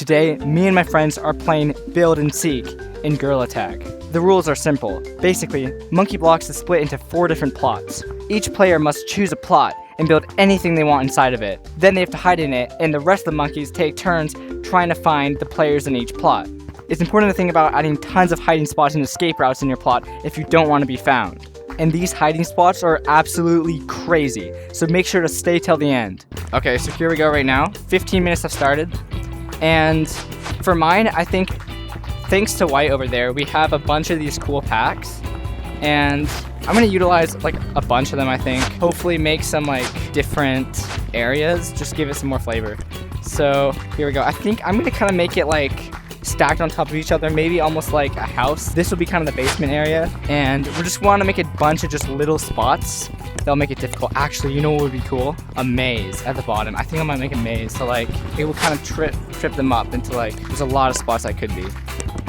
Today, me and my friends are playing Build and Seek in Girl Attack. The rules are simple. Basically, Monkey Blocks is split into 4 different plots. Each player must choose a plot and build anything they want inside of it. Then they have to hide in it, and the rest of the monkeys take turns trying to find the players in each plot. It's important to think about adding tons of hiding spots and escape routes in your plot if you don't want to be found. And these hiding spots are absolutely crazy, so make sure to stay till the end. Okay, so here we go right now. 15 minutes have started. And for mine, I think, thanks to White over there, we have a bunch of these cool packs. And I'm going to utilize like a bunch of them, I think. Hopefully make some like different areas, just give it some more flavor. So here we go. I think I'm going to kind of make it like stacked on top of each other, maybe almost like a house. This will be kind of the basement area, and we just want to make a bunch of just little spots that'll make it difficult. Actually, you know what would be cool? A maze at the bottom. I think I might make a maze, so like it will kind of trip them up into like, there's a lot of spots I could be.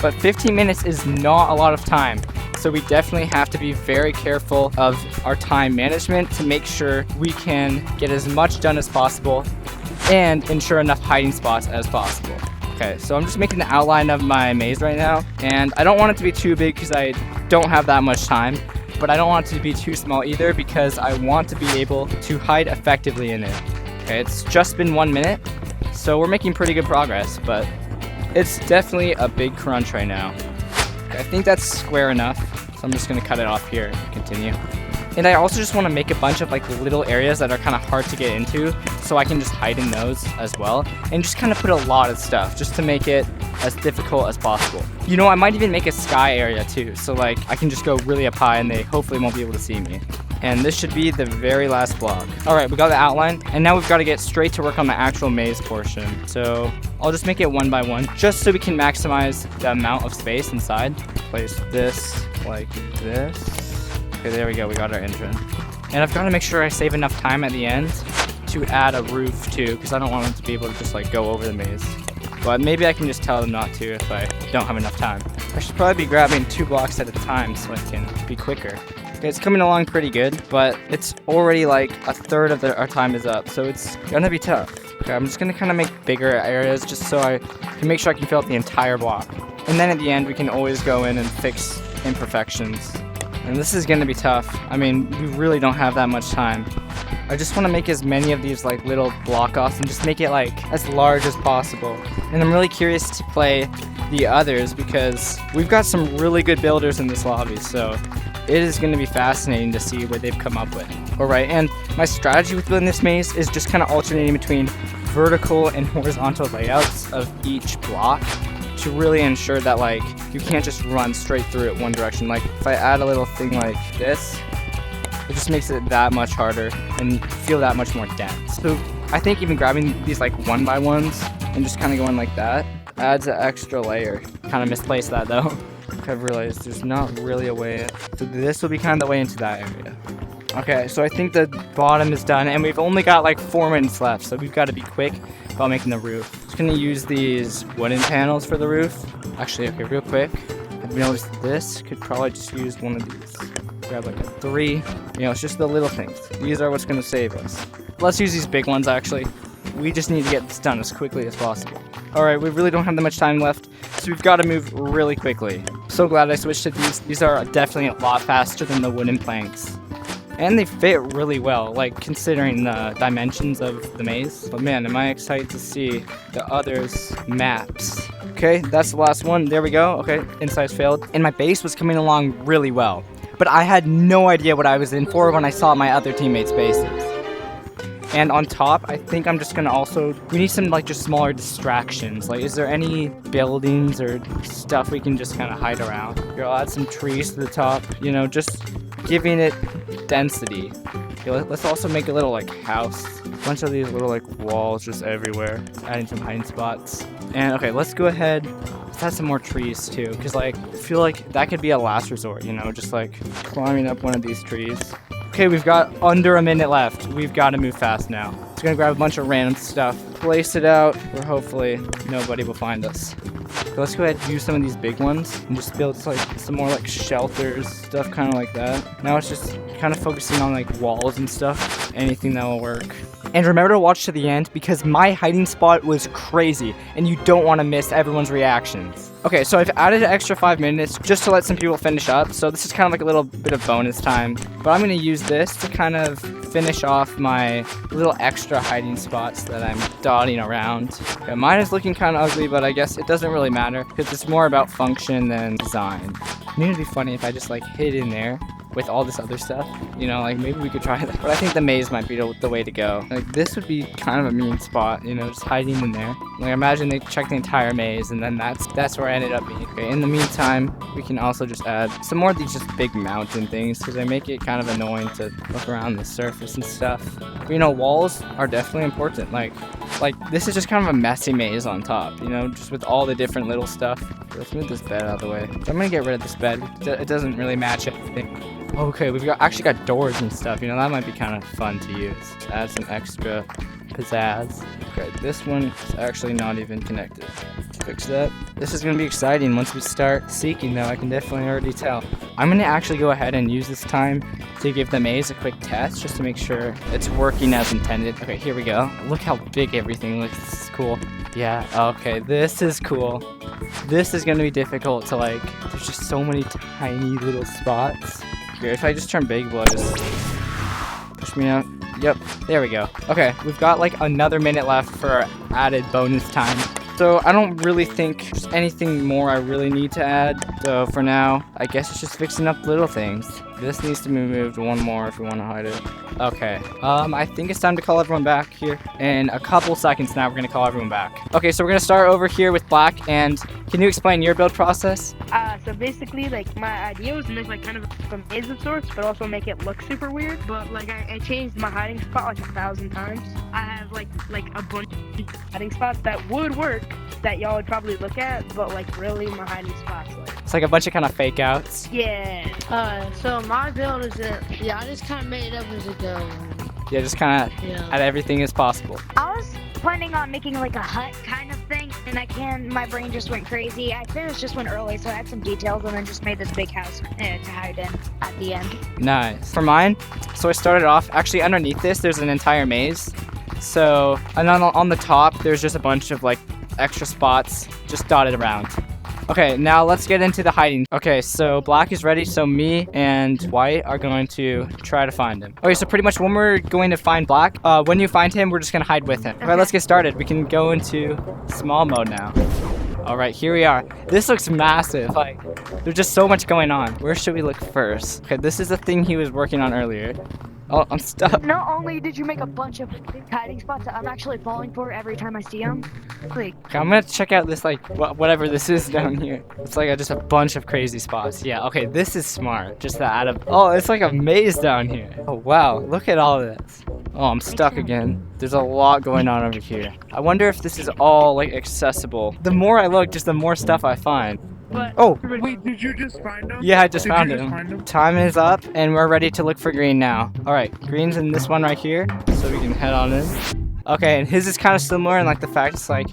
But 15 minutes is not a lot of time, so we definitely have to be very careful of our time management to make sure we can get as much done as possible and ensure enough hiding spots as possible. Okay, so I'm just making the outline of my maze right now, and I don't want it to be too big because I don't have that much time, but I don't want it to be too small either because I want to be able to hide effectively in it. Okay, it's just been 1 minute, so we're making pretty good progress, but it's definitely a big crunch right now. Okay, I think that's square enough, so I'm just going to cut it off here and continue. And I also just want to make a bunch of like little areas that are kind of hard to get into, so I can just hide in those as well, and just kind of put a lot of stuff just to make it as difficult as possible. You know, I might even make a sky area too, so like I can just go really up high and they hopefully won't be able to see me. And this should be the very last block. Alright, we got the outline, and now we've got to get straight to work on the actual maze portion. So I'll just make it one by one, just so we can maximize the amount of space inside. Place this like this. Okay, there we go, we got our entrance. And I've got to make sure I save enough time at the end to add a roof too, because I don't want them to be able to just like go over the maze. But maybe I can just tell them not to if I don't have enough time. I should probably be grabbing 2 blocks at a time so I can be quicker. Okay, it's coming along pretty good, but it's already like a third of our time is up, so it's gonna be tough. Okay, I'm just gonna kind of make bigger areas just so I can make sure I can fill up the entire block. And then at the end, we can always go in and fix imperfections. And this is gonna be tough. I mean, we really don't have that much time. I just want to make as many of these like little block offs and just make it like as large as possible. And I'm really curious to play the others because we've got some really good builders in this lobby, so it is going to be fascinating to see what they've come up with. Alright, and my strategy with building this maze is just kind of alternating between vertical and horizontal layouts of each block to really ensure that like you can't just run straight through it one direction. Like if I add a little thing like this, it just makes it that much harder and feel that much more dense. So I think even grabbing these like 1x1s and just kind of going like that adds an extra layer. Kind of misplaced that though. I've realized there's not really a way, so this will be kind of the way into that area. Okay, so I think the bottom is done, and we've only got like 4 minutes left, so we've got to be quick about making the roof. Just gonna use these wooden panels for the roof. Actually, okay, real quick, I've noticed this could probably just use one of these. Grab like a 3, you know, it's just the little things. These are what's gonna save us. Let's use these big ones actually. We just need to get this done as quickly as possible. Alright, we really don't have that much time left, so we've got to move really quickly. So glad I switched to these. These are definitely a lot faster than the wooden planks. And they fit really well, like considering the dimensions of the maze. But man, am I excited to see the others' maps. Okay, that's the last one. There we go. Okay, inside's failed. And my base was coming along really well. But I had no idea what I was in for when I saw my other teammates' bases. And on top, I think I'm just gonna also, we need some like just smaller distractions. Like, is there any buildings or stuff we can just kind of hide around? Here, I'll add some trees to the top, you know, just giving it density. Okay, let's also make a little like house. A bunch of these little like walls just everywhere, adding some hiding spots. And okay, let's go ahead, let's add some more trees too, because like, I feel like that could be a last resort, you know, just like climbing up one of these trees. Okay, we've got under a minute left. We've got to move fast now. Just gonna grab a bunch of random stuff, place it out where hopefully nobody will find us. So let's go ahead and use some of these big ones and just build like some more like shelters, stuff kind of like that. Now it's just kind of focusing on like walls and stuff, anything that will work. And remember to watch to the end because my hiding spot was crazy and you don't want to miss everyone's reactions. Okay, so I've added an extra 5 minutes just to let some people finish up. So this is kind of like a little bit of bonus time. But I'm going to use this to kind of finish off my little extra hiding spots that I'm dotting around. Okay, mine is looking kind of ugly, but I guess it doesn't really matter because it's more about function than design. I mean, it'd be funny if I just like hid in there with all this other stuff, you know, like maybe we could try that. But I think the maze might be the way to go. Like this would be kind of a mean spot, you know, just hiding in there. Like imagine they checked the entire maze and then that's where I ended up being. Okay, in the meantime, we can also just add some more of these just big mountain things because they make it kind of annoying to look around the surface and stuff. But you know, walls are definitely important. Like this is just kind of a messy maze on top, you know, just with all the different little stuff. Let's move this bed out of the way. So I'm gonna get rid of this bed. It doesn't really match anything. Okay, we've actually got doors and stuff, you know, that might be kind of fun to use. Add some extra pizzazz. Okay, this one is actually not even connected. Fix that. This is going to be exciting once we start seeking though, I can definitely already tell. I'm going to actually go ahead and use this time to give the maze a quick test just to make sure it's working as intended. Okay, here we go. Look how big everything looks. This is cool. Yeah, okay, this is cool. This is going to be difficult to like, there's just so many tiny little spots. If I just turn big, will it just push me out? Yep, there we go. Okay, we've got like another minute left for our added bonus time. So I don't really think there's anything more I really need to add. So for now, I guess it's just fixing up little things. This needs to be moved one more if we want to hide it. Okay, I think it's time to call everyone back here. In a couple seconds now, we're going to call everyone back. Okay, so we're going to start over here with Black. And can you explain your build process? So basically, like, my idea was to make, like, kind of a maze of sorts, but also make it look super weird. But, like, I changed my hiding spot, like, 1,000 times. I have, like a bunch of hiding spots that would work, that y'all would probably look at, but, like, really, my hiding spots, like... It's like a bunch of kind of fake outs. Yeah. So my build is that, yeah, I just kind of made it up as it goes. Yeah, just kind of add everything as possible. I was planning on making like a hut kind of thing, and my brain just went crazy. I finished this one early, so I had some details, and then just made this big house to hide in at the end. Nice. For mine, so I started off, actually underneath this, there's an entire maze. So, and then on the top, there's just a bunch of like extra spots just dotted around. Okay, now let's get into the hiding. Okay, so Black is ready, so me and White are going to try to find him. Okay, so pretty much when we're going to find Black, when you find him, we're just gonna hide with him. Okay, let's get started. We can go into small mode now. All right, here we are. This looks massive. Like, there's just so much going on. Where should we look first? Okay, this is the thing he was working on earlier. Oh, I'm stuck. Not only did you make a bunch of hiding spots that I'm actually falling for every time I see them. Like, okay, I'm gonna check out this, like, whatever this is down here. It's like just a bunch of crazy spots. Yeah, okay, this is smart. Just to add up. Oh, it's like a maze down here. Oh, wow, look at all this. Oh, I'm stuck again. There's a lot going on over here. I wonder if this is all, like, accessible. The more I look, just the more stuff I find. But, oh! Wait, did you just find him? Yeah, I just found him. Time is up, and we're ready to look for green now. Alright, green's in this one right here, so we can head on in. Okay, and his is kind of similar in, like, the fact it's, like,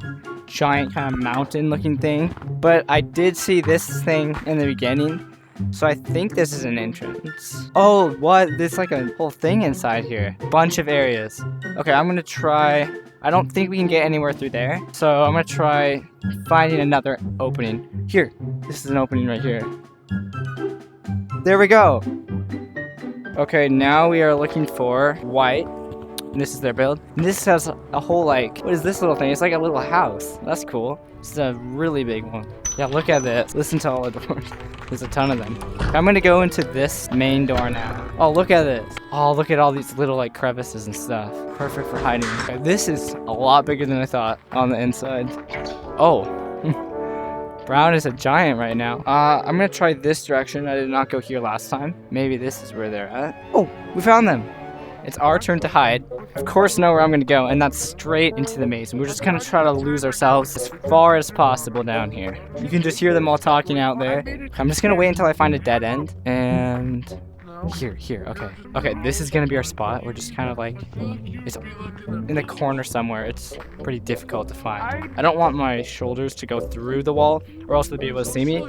giant kind of mountain-looking thing. But I did see this thing in the beginning, so I think this is an entrance. Oh, what? There's, like, a whole thing inside here. Bunch of areas. Okay, I'm gonna try... I don't think we can get anywhere through there, so I'm gonna try finding another opening. Here, this is an opening right here. There we go. Okay, now we are looking for White. And this is their build. And this has a whole, like, what is this little thing? It's like a little house. That's cool. It's a really big one. Yeah, look at this. Listen to all the doors. There's a ton of them. I'm gonna go into this main door now. Oh, look at this. Oh, look at all these little, like, crevices and stuff. Perfect for hiding. Okay, this is a lot bigger than I thought on the inside. Oh. Brown is a giant right now. I'm gonna try this direction. I did not go here last time. Maybe this is where they're at. Oh, we found them. It's our turn to hide. Of course, know where I'm gonna go, and that's straight into the maze. And we're just gonna try to lose ourselves as far as possible down here. You can just hear them all talking out there. I'm just gonna wait until I find a dead end, and Here, okay. Okay, this is gonna be our spot. We're just kind of like, it's in the corner somewhere. It's pretty difficult to find. I don't want my shoulders to go through the wall, or else they'll be able to see me.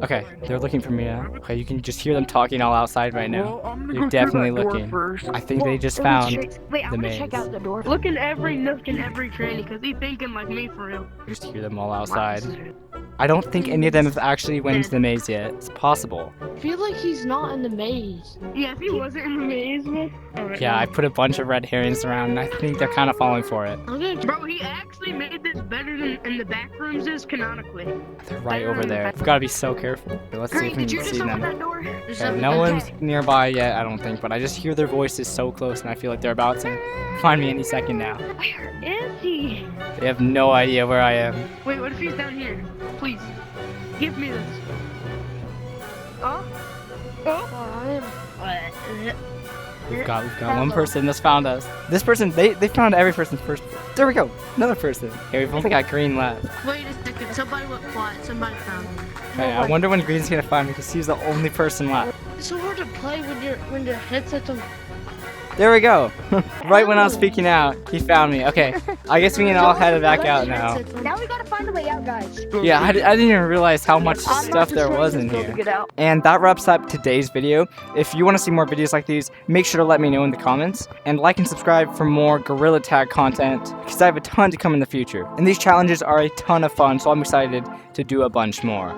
Okay, they're looking for me now. Okay, you can just hear them talking all outside right now. They're definitely looking. I think they just found Wait, I'm the gonna maze. check out the door. Look in every nook and every cranny, cause he thinking like me for real. Just hear them all outside. I don't think any of them have actually went into the maze yet. It's possible. I feel like he's not in the maze. Yeah, if he wasn't in the maze, man. Yeah, I put a bunch of red herrings around, and I think they're kind of falling for it. I'm gonna Bro, he actually made this better than in the back rooms is canonically. They're right over there. We've got to be so careful. Let's see if we Did you can just see open them. that door? Okay, no one's nearby yet, I don't think, but I just hear their voices so close, and I feel like they're about to find me any second now. Where is he? They have no idea where I am. Wait, what if he's down here? Please, give me this. Oh? We've got one person that's found us. This person, they found every person first. There we go, another person. Okay, we've only got green left. Wait a second. Somebody went quiet. Somebody found him. Okay, I wonder when green's gonna find me because he's the only person left. It's so hard to play when your headset's on. There we go. Right when I was speaking out, he found me. Okay, I guess we can all head back out now. Now we gotta find a way out, guys. Yeah, I didn't even realize how much stuff there was in here. And that wraps up today's video. If you want to see more videos like these, make sure to let me know in the comments. And like and subscribe for more Gorilla Tag content, because I have a ton to come in the future. And these challenges are a ton of fun, so I'm excited to do a bunch more.